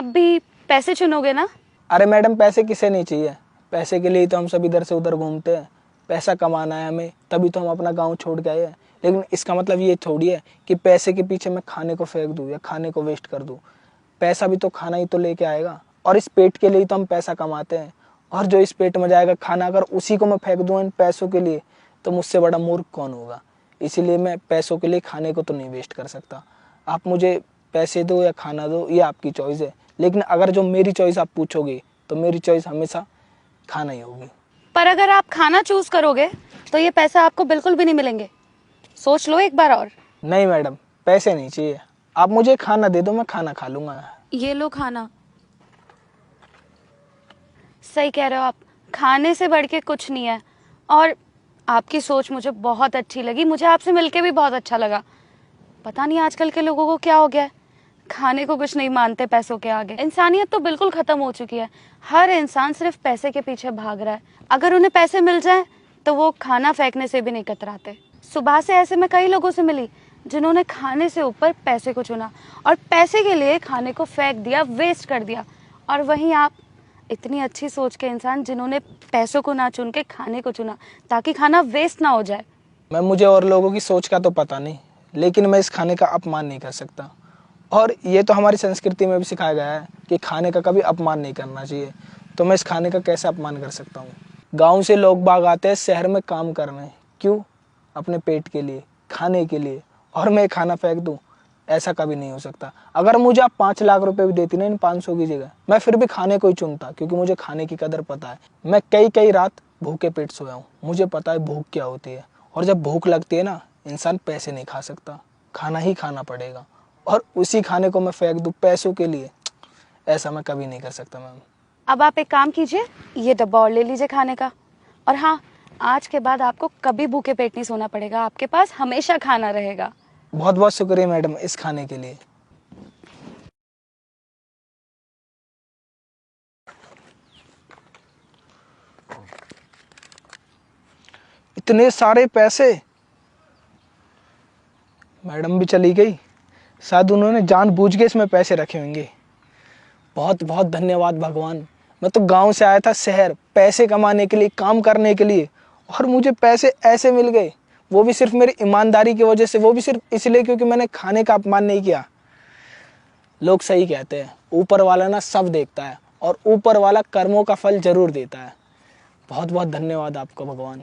आप भी पैसे चुनोगे ना? अरे मैडम, पैसे किसे नहीं चाहिए। पैसे के लिए ही तो हम सब इधर से उधर घूमते हैं। पैसा कमाना है हमें, तभी तो हम अपना गांव छोड़ के आए हैं। लेकिन इसका मतलब ये थोड़ी है कि पैसे के पीछे मैं खाने को फेंक दूं या खाने को वेस्ट कर दूं। पैसा भी तो खाना ही तो लेके आएगा, और इस पेट के लिए ही तो हम पैसा कमाते हैं। और जो इस पेट में जाएगा खाना, अगर उसी को मैं फेंक दूं इन पैसों के लिए, तो मुझसे बड़ा मूर्ख कौन होगा। इसीलिए मैं पैसों के लिए खाने को तो नहीं वेस्ट कर सकता। आप मुझे पैसे दो या खाना दो, ये आपकी चॉइस है। लेकिन अगर जो मेरी चॉइस आप पूछोगे, तो मेरी चॉइस हमेशा खाना ही होगी। पर अगर आप खाना चूज करोगे तो ये पैसे आपको बिल्कुल भी नहीं मिलेंगे। सोच लो एक बार और। नहीं मैडम, पैसे नहीं चाहिए। आप मुझे खाना दे दो, मैं खाना खा लूंगा। ये लो खाना। सही कह रहे हो आप, खाने से बढ़ के कुछ नहीं है। और आपकी सोच मुझे बहुत अच्छी लगी, मुझे आपसे मिलके भी बहुत अच्छा लगा। पता नहीं आजकल के लोगों को क्या हो गया है, खाने को कुछ नहीं मानते पैसों के आगे। इंसानियत तो बिल्कुल खत्म हो चुकी है। हर इंसान सिर्फ पैसे के पीछे भाग रहा है। अगर उन्हें पैसे मिल जाएं तो वो खाना फेंकने से भी नहीं कतराते। सुबह से ऐसे मैं कई लोगों से मिली जिन्होंने खाने से ऊपर पैसे को चुना और पैसे के लिए खाने को फेंक दिया, वेस्ट कर दिया। और वहीं आप, इतनी अच्छी सोच के इंसान जिन्होंने पैसों को ना चुन के खाने को चुना ताकि खाना वेस्ट ना हो जाए। मुझे और लोगों की सोच का तो पता नहीं, लेकिन मैं इस खाने का अपमान नहीं कर सकता। और ये तो हमारी संस्कृति में भी सिखाया गया है कि खाने का कभी अपमान नहीं करना चाहिए। तो मैं इस खाने का कैसे अपमान कर सकता हूँ। गांव से लोग बाग आते हैं शहर में काम करने, क्यों? अपने पेट के लिए, खाने के लिए। और मैं खाना फेंक दूँ? ऐसा कभी नहीं हो सकता। अगर मुझे आप 5 लाख रुपए भी देती ना इन 500 की जगह, मैं फिर भी खाने को ही चुनता, क्योंकि मुझे खाने की कदर पता है। मैं कई कई रात भूखे पेट सोया हूँ। मुझे पता है भूख क्या होती है। और जब भूख लगती है ना, इंसान पैसे नहीं खा सकता, खाना ही खाना पड़ेगा। और उसी खाने को मैं फेंक दूँ पैसों के लिए, ऐसा मैं कभी नहीं कर सकता मैम। अब आप एक काम कीजिए, ये डब्बा और ले लीजिए खाने का। और हाँ, आज के बाद आपको कभी भूखे पेट नहीं सोना पड़ेगा, आपके पास हमेशा खाना रहेगा। बहुत बहुत शुक्रिया मैडम इस खाने के लिए। इतने सारे पैसे! मैडम भी चली गई, शायद उन्होंने जानबूझ के इसमें पैसे रखे होंगे। बहुत बहुत धन्यवाद भगवान। मैं तो गांव से आया था शहर पैसे कमाने के लिए, काम करने के लिए, और मुझे पैसे ऐसे मिल गए। वो भी सिर्फ मेरी ईमानदारी की वजह से, वो भी सिर्फ इसलिए क्योंकि मैंने खाने का अपमान नहीं किया। लोग सही कहते हैं, ऊपर वाला ना सब देखता है, और ऊपर वाला कर्मों का फल जरूर देता है। बहुत बहुत धन्यवाद आपको भगवान।